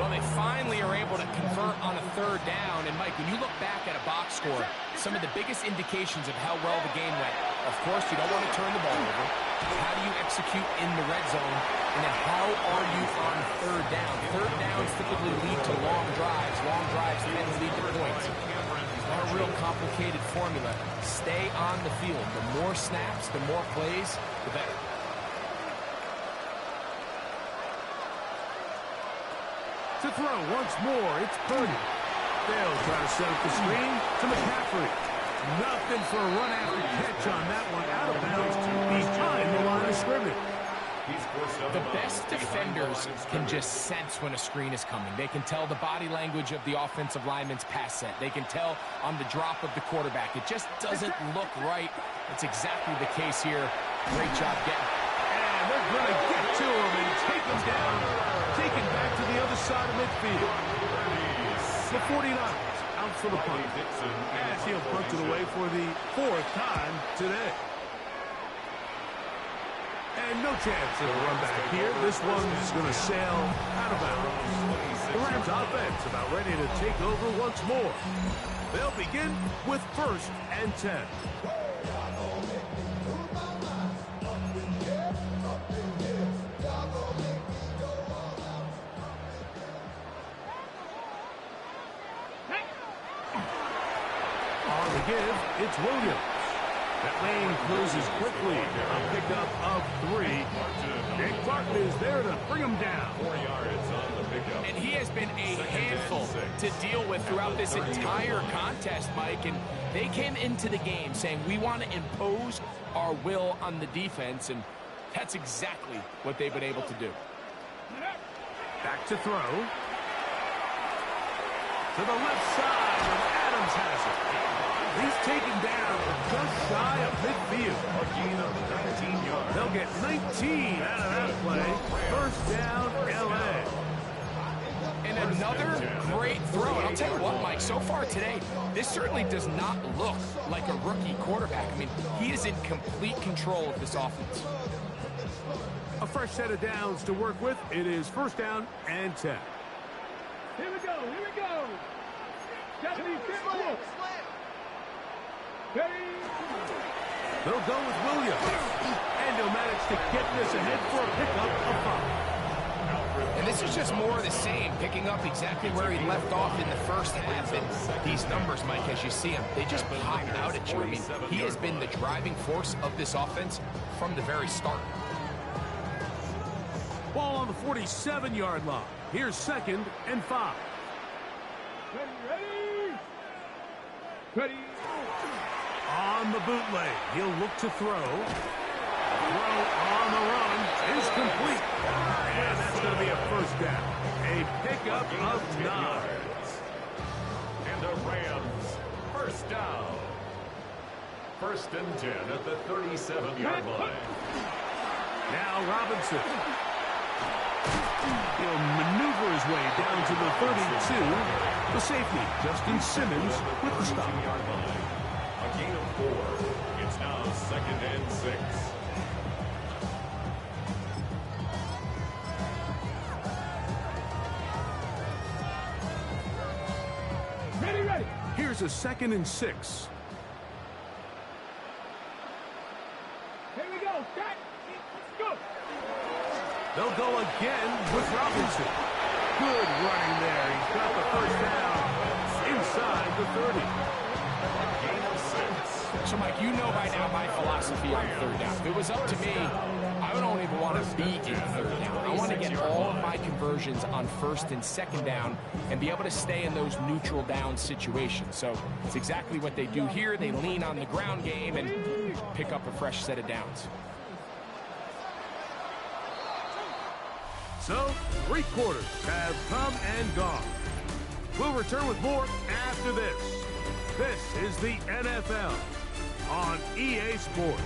Speaker 2: Well, they finally are able to convert on a third down. And, Mike, when you look back at a box score, some of the biggest indications of how well the game went, of course, you don't want to turn the ball over. How do you execute in the red zone? And then how are you on third down? Third downs typically lead to long drives. Long drives tend to lead to points. It's not a real complicated formula. Stay on the field. The more snaps, the more plays, the better.
Speaker 1: To throw once more, it's Purdy. They'll try to set up the screen to McCaffrey. Nothing for a run after catch on that one. Out of bounds behind the line of scrimmage.
Speaker 2: The best defenders can just sense when a screen is coming. They can tell the body language of the offensive lineman's pass set. They can tell on the drop of the quarterback. It just doesn't look right. It's exactly the case here. Great job getting.
Speaker 1: And they're going to get to him and take him down. Take him back to the other side of midfield. The 49ers out for the punt. As he'll punt it away for the 4th time today. And no chance of a run back here. This one's going to sail out of bounds. The Rams offense about ready to take over once more. They'll begin with 1st and 10. On the give, it's Williams. That lane closes quickly. A pickup of 3. Jake Barton is there to bring him down.
Speaker 5: 4 yards on the pickup.
Speaker 2: And he has been a handful to deal with throughout this entire contest, Mike. And they came into the game saying, we want to impose our will on the defense. And that's exactly what they've been able to do.
Speaker 1: Back to throw. To the left side, and Adams has it. He's taken down just shy of midfield.
Speaker 5: A gain of 19 yards.
Speaker 1: They'll get 19 out of that play. First down, L.A.
Speaker 2: And another great throw. And I'll tell you what, Mike, so far today, this certainly does not look like a rookie quarterback. I mean, he is in complete control of this offense.
Speaker 1: A fresh set of downs to work with. It is first down and 10.
Speaker 4: Here we go, here we go. Stephanie, slip.
Speaker 1: They'll go with Williams. And he'll manage to get this ahead for a pickup of 5.
Speaker 2: And this is just more of the same, picking up exactly where he left off in the first half. And these numbers, Mike, as you see them, they just pop out at you. I mean, he has been the driving force of this offense from the very start.
Speaker 1: Ball on the 47-yard line. Here's second and 5.
Speaker 4: Ready.
Speaker 1: On the bootleg, he'll look to throw. Throw on the run is complete. And that's going to be a first down. A pickup of 9.
Speaker 5: And the Rams, first down. First and 10 at the 37-yard line.
Speaker 1: Now Robinson. He'll maneuver his way down to the 32. The safety, Justin Simmons, with the stop.
Speaker 5: A gain of 4. It's now second and 6.
Speaker 4: Ready.
Speaker 1: Here's a second and 6.
Speaker 4: Here we go. Set. Go.
Speaker 1: They'll go again with Robinson. Good running there. He's got the first down inside the 30.
Speaker 5: Gain of 6.
Speaker 2: So, Mike, you know by now my philosophy on third down. If it was up to me, I don't even want to be in third down. I want to get all of my conversions on first and second down and be able to stay in those neutral down situations. So it's exactly what they do here. They lean on the ground game and pick up a fresh set of downs.
Speaker 1: So, 3 quarters have come and gone. We'll return with more after this. This is the NFL on EA Sports.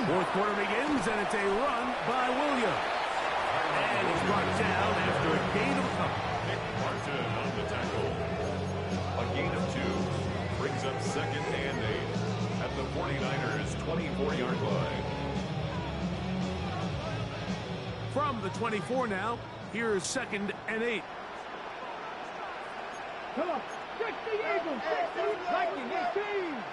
Speaker 1: Fourth quarter begins, and it's a run by Williams. And he's brought down after a gain of a couple.
Speaker 5: Martin on the tackle. A gain of 2 brings up second and 8 at the 49ers' 24-yard line.
Speaker 1: From the 24 now, here's second and 8.
Speaker 4: Come on. 60 Eagles. 60. Lightning 18.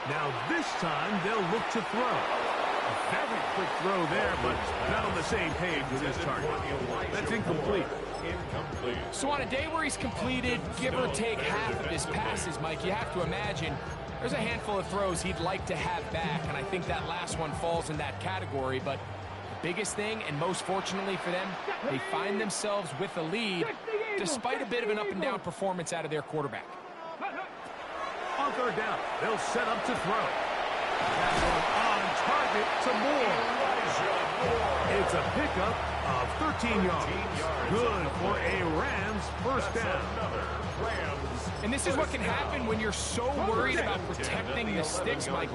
Speaker 1: Now this time they'll look to throw. A very quick throw there, but not on the same page with his target. That's incomplete.
Speaker 2: So on a day where he's completed, give or take half of his passes, Mike, you have to imagine there's a handful of throws he'd like to have back, and I think that last one falls in that category. But the biggest thing, and most fortunately for them, they find themselves with a lead despite a bit of an up-and-down performance out of their quarterback.
Speaker 1: On third down, they'll set up to throw. That one on target to Moore. It's a pickup of 13 yards. Good for a Rams first down.
Speaker 2: And this is what can happen when you're so worried about protecting the sticks, Mike.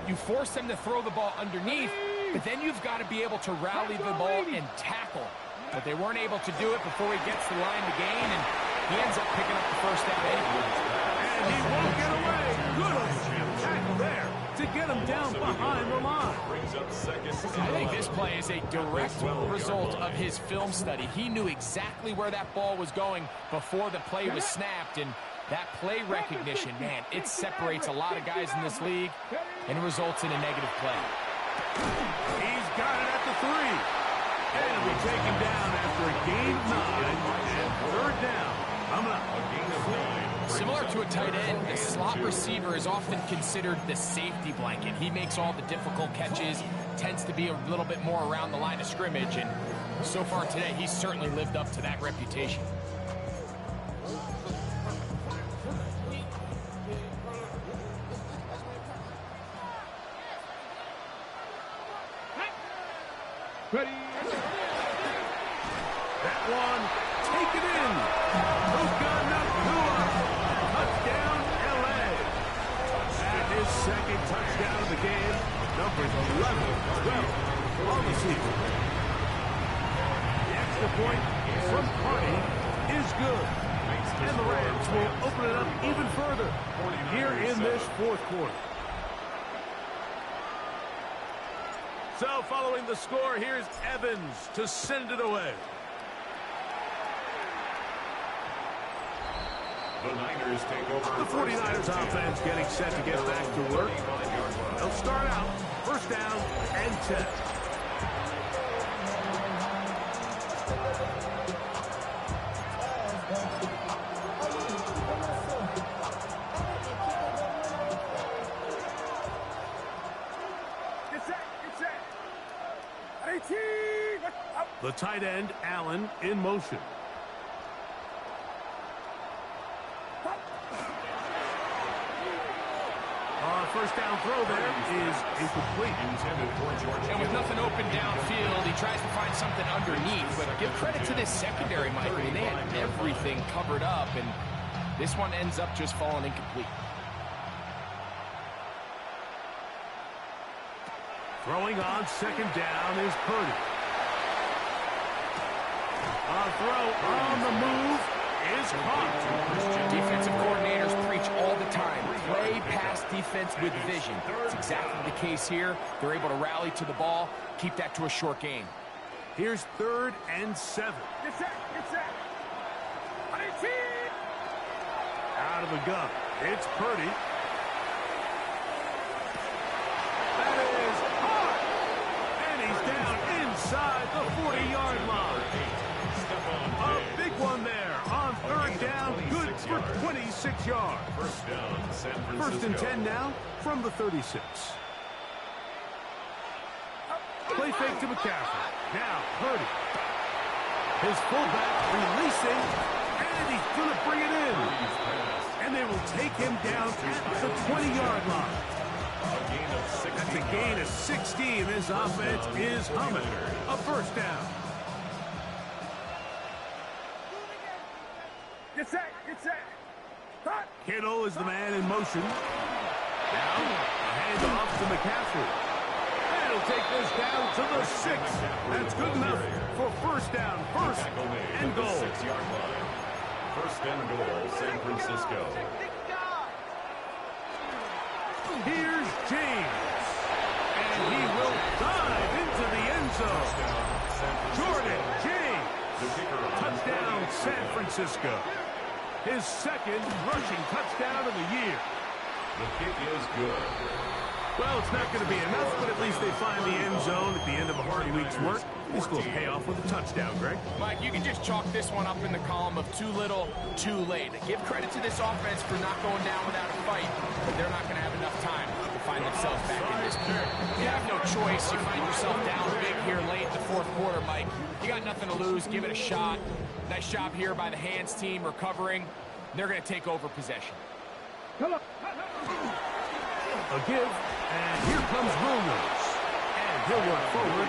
Speaker 2: You force them to throw the ball underneath, but then you've got to be able to rally the ball and tackle. But they weren't able to do it before he gets the line to gain, and he ends up picking up the first down anyway.
Speaker 1: And he won't get away. Good tackle there to get him him down behind the line.
Speaker 5: Brings up second.
Speaker 2: I think this play is a direct result of his film study. He knew exactly where that ball was going before the play was snapped, and that play recognition, man, it separates a lot of guys in this league and results in a negative play.
Speaker 1: He's got it at the 3. And we take him down after a gain of 9 and third down. Coming up.
Speaker 5: A gain of 9.
Speaker 2: Similar to a tight end, the slot receiver is often considered the safety blanket. He makes all the difficult catches, tends to be a little bit more around the line of scrimmage, and so far today, he's certainly lived up to that reputation.
Speaker 4: Ready.
Speaker 1: That one, take it in. Touchdown, L.A. And his second touchdown of the game. Numbers 11, 12 on the season. The extra point from Party is good. And the Rams will open it up even further here in this fourth quarter. So following the score, here's Evans to send it away.
Speaker 5: The Niners take over.
Speaker 1: The 49ers offense getting set to get back to work. They'll start out first down and 10. The tight end, Allen, in motion. First down throw there is incomplete.
Speaker 2: And with nothing open downfield, he tries to find something underneath. But give credit to this secondary, Mike. I mean, they had everything covered up, and this one ends up just falling incomplete.
Speaker 1: Throwing on second down is Purdy. A throw on the move is caught.
Speaker 2: Defensive coordinators preach all the time. Play pass defense with vision. It's exactly the case here. They're able to rally to the ball, keep that to a short game.
Speaker 1: Here's third and 7.
Speaker 4: Get set.
Speaker 1: Out of the gun. It's Purdy. That is hard. And he's down inside the 40-yard line. A big one there on third down. Good for 26 yards.
Speaker 5: First down, San Francisco.
Speaker 1: First and 10 now from the 36. Play fake to McCaffrey. Now Purdy. His fullback releasing, and he's going to bring it in. And they will take him down at the 20-yard line. That's a gain of 16. This offense is humming. A first down.
Speaker 4: Get set. Hot.
Speaker 1: Kittle is the man in motion. Now, a handoff to McCaffrey. And he'll take this down to the 6. That's good enough for first down. First and goal.
Speaker 5: 6-yard line. First and goal, San Francisco.
Speaker 1: Here's James. And he will dive into the end zone. Jordan James. Touchdown, San Francisco. His second rushing touchdown of the year.
Speaker 5: The kick is good.
Speaker 1: Well, it's not going to be enough, but at least they find the end zone at the end of a hard week's work. This will pay off with a touchdown, Greg.
Speaker 2: Mike, you can just chalk this one up in the column of too little, too late. Give credit to this offense for not going down without a fight, but they're not going to have enough time to find themselves back in this game. You have no choice. You find yourself down big here late in the fourth quarter, Mike. You got nothing to lose. Give it a shot. Nice job here by the hands team recovering. They're going to take over possession.
Speaker 4: Come on.
Speaker 1: A give, and here comes Williams. And he'll work forward.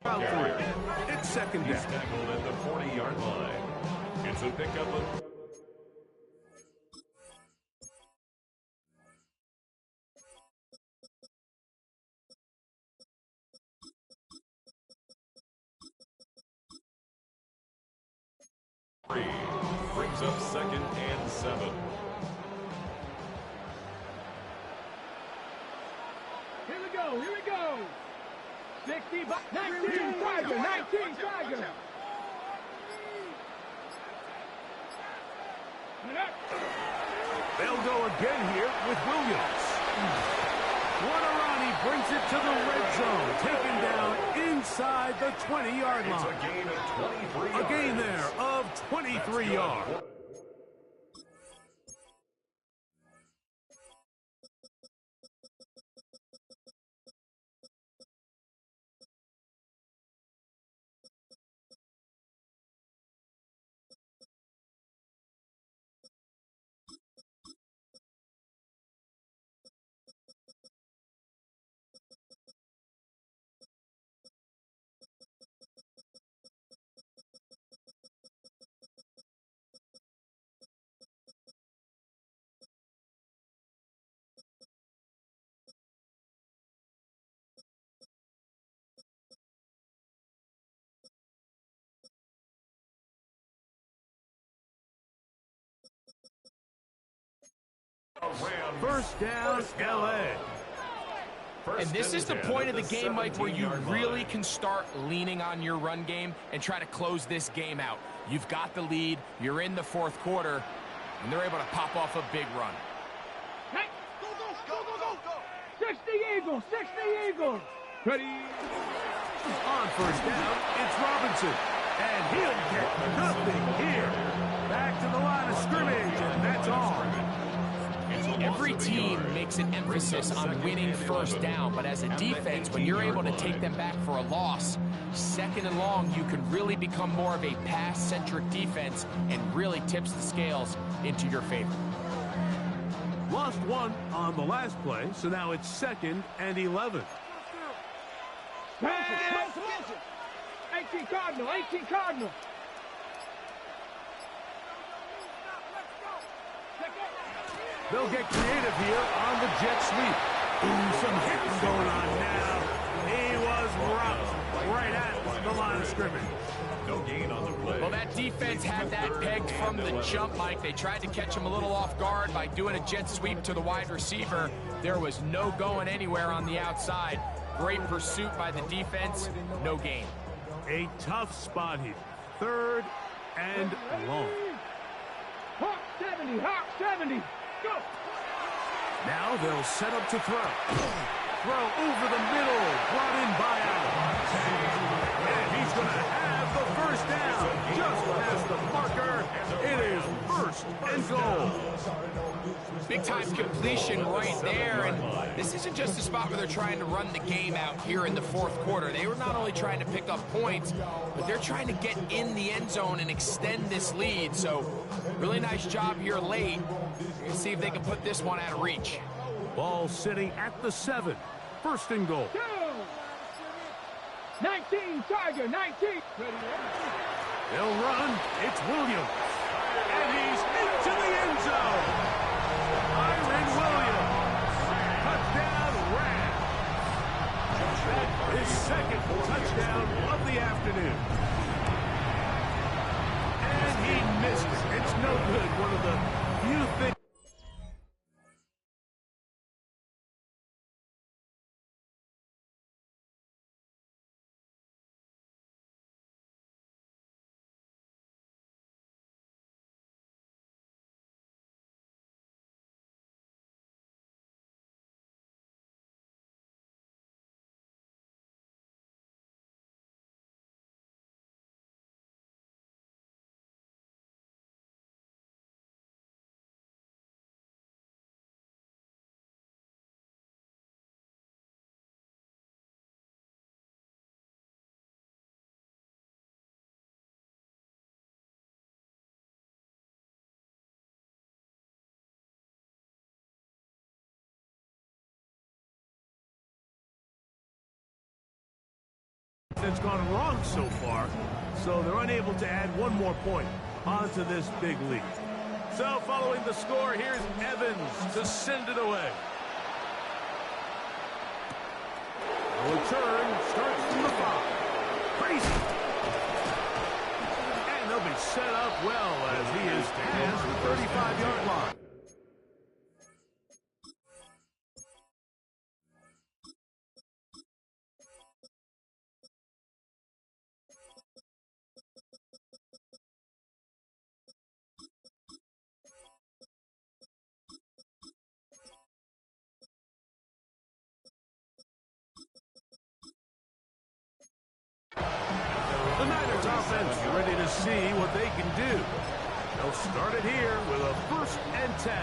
Speaker 1: About three. It's second
Speaker 5: He's
Speaker 1: down.
Speaker 5: tackled at the 40-yard line. It's a pickup of... Brings up second and 7.
Speaker 4: Here we go, here we go. 60, 19, Tiger, 19, Tiger.
Speaker 1: They'll go again here with Williams. Guarani brings it to the red zone, taken down inside the 20-yard
Speaker 5: It's
Speaker 1: line.
Speaker 5: a gain of 23 yards.
Speaker 1: A gain there of 23 yards. First down, L.A.
Speaker 2: And this is the point of the game, Mike, where you really can start leaning on your run game and try to close this game out. You've got the lead, you're in the fourth quarter, and they're able to pop off a big run.
Speaker 4: Hey, go. 60 Eagles, 60 Eagles. Ready?
Speaker 1: On first down, it's Robinson. And he'll get nothing here. Back to the line of scrimmage, and that's all.
Speaker 2: Every team makes an emphasis on winning first down, but as a defense, when you're able to take them back for a loss, second and long, you can really become more of a pass-centric defense and really tips the scales into your favor.
Speaker 1: Lost one on the last play, so now it's second and 11.
Speaker 4: 18 Cardinal, 18 Cardinal.
Speaker 1: They'll get creative here on the jet sweep. Ooh, some hitting going on now. He was rocked right at the line of scrimmage.
Speaker 5: No gain on the play.
Speaker 2: Well, that defense had that pegged from the jump, Mike. They tried to catch him a little off guard by doing a jet sweep to the wide receiver. There was no going anywhere on the outside. Great pursuit by the defense. No gain.
Speaker 1: A tough spot here. Third and long.
Speaker 4: Hawk 70, Hawk 70. Go!
Speaker 1: Now they'll set up to throw. Throw over the middle. Brought in by Allen. And he's going to have the first down. Just past the marker. It is first and goal.
Speaker 2: Big-time completion right there, and this isn't just a spot where they're trying to run the game out here in the fourth quarter. They were not only trying to pick up points, but they're trying to get in the end zone and extend this lead. So, really nice job here late. We're going to see if they can put this one out of reach.
Speaker 1: Ball sitting at the 7. First and goal.
Speaker 4: 19, Tiger, 19. Ready?
Speaker 1: They'll run. It's Williams. And he's into the end zone. Williams. Touchdown, Rams. That is second touchdown of the afternoon. And he missed it. It's no good. One of the few things. that's gone wrong so far, so they're unable to add one more point onto this big lead. So following the score, here's Evans to send it away. The return starts from the 5. Crazy. And they'll be set up well as he is past the 35-yard line. The Niners offense ready to see what they can do. They'll start it here with a 1st and 10.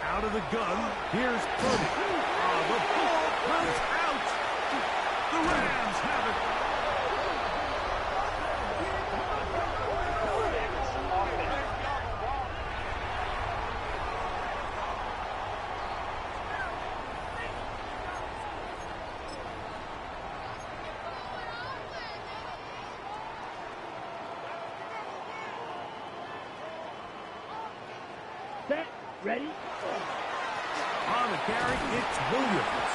Speaker 1: Out of the gun, here's Purdy. The ball comes out. The Rams have it.
Speaker 4: Set. Ready?
Speaker 1: On the carry, it's Williams.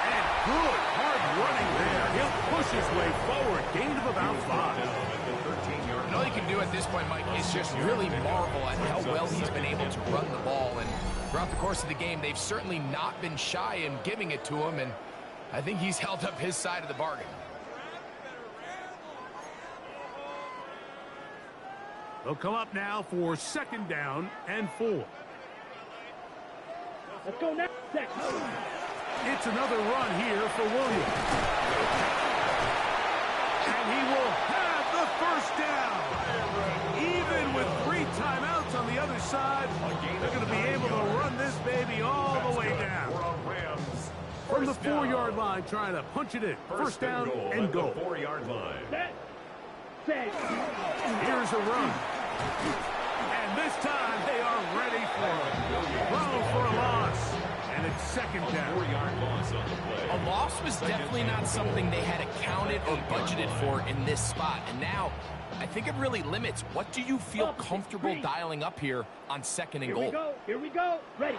Speaker 1: And good, hard running there. He'll push his way forward. Gain of about 5.
Speaker 2: And all you can do at this point, Mike, is just really marvel at how well he's been able to run the ball. And throughout the course of the game, they've certainly not been shy in giving it to him. And I think he's held up his side of the bargain.
Speaker 1: They'll come up now for 2nd down and 4.
Speaker 4: Let's go now. Set.
Speaker 1: It's another run here for Williams. And he will have the 1st down. Even with 3 timeouts on the other side, they're going to be able to run this baby all the way down. From the 4-yard line, trying to punch it in. 1st down and goal.
Speaker 5: 4-yard line.
Speaker 4: Set. Set.
Speaker 1: Here's a run. And this time they are ready for it. Throw for a loss. And it's 2nd down.
Speaker 5: 4-yard loss on the play.
Speaker 2: A loss was definitely not something they had accounted or budgeted for in this spot. And now, I think it really limits. What do you feel comfortable dialing up here on 2nd and goal?
Speaker 4: Here we go. Here we go. Ready.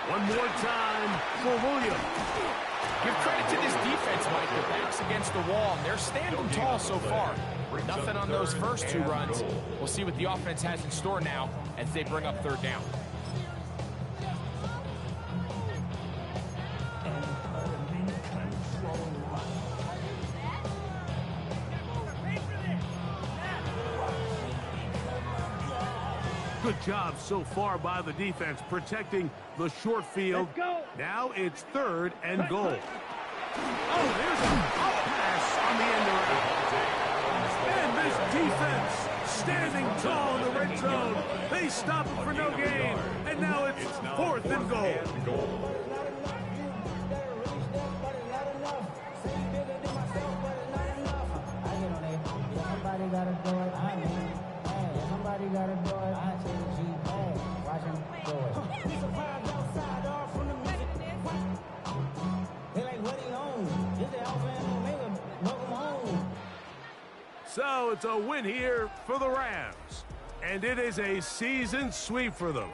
Speaker 1: One more time for Williams.
Speaker 2: Give credit to this defense, Mike. Their back's against the wall, and they're standing tall so far. Nothing on those first 2 runs. We'll see what the offense has in store now as they bring up 3rd down.
Speaker 1: Good job so far by the defense protecting the short field.
Speaker 4: Let's go.
Speaker 1: Now it's 3rd and goal. Oh, there's a pass on the end around. And this defense standing tall in the red zone. They stop it for no gain. And now it's 4th and goal.
Speaker 7: Somebody gotta do it. I mean, hey, somebody gotta do it. I take the G, hey, watch him do it. He's a vibe outside, all from the music. They like, what he on? Is it Alpha and Omega? Welcome home.
Speaker 1: So it's a win here for the Rams. And it is a season sweep for them.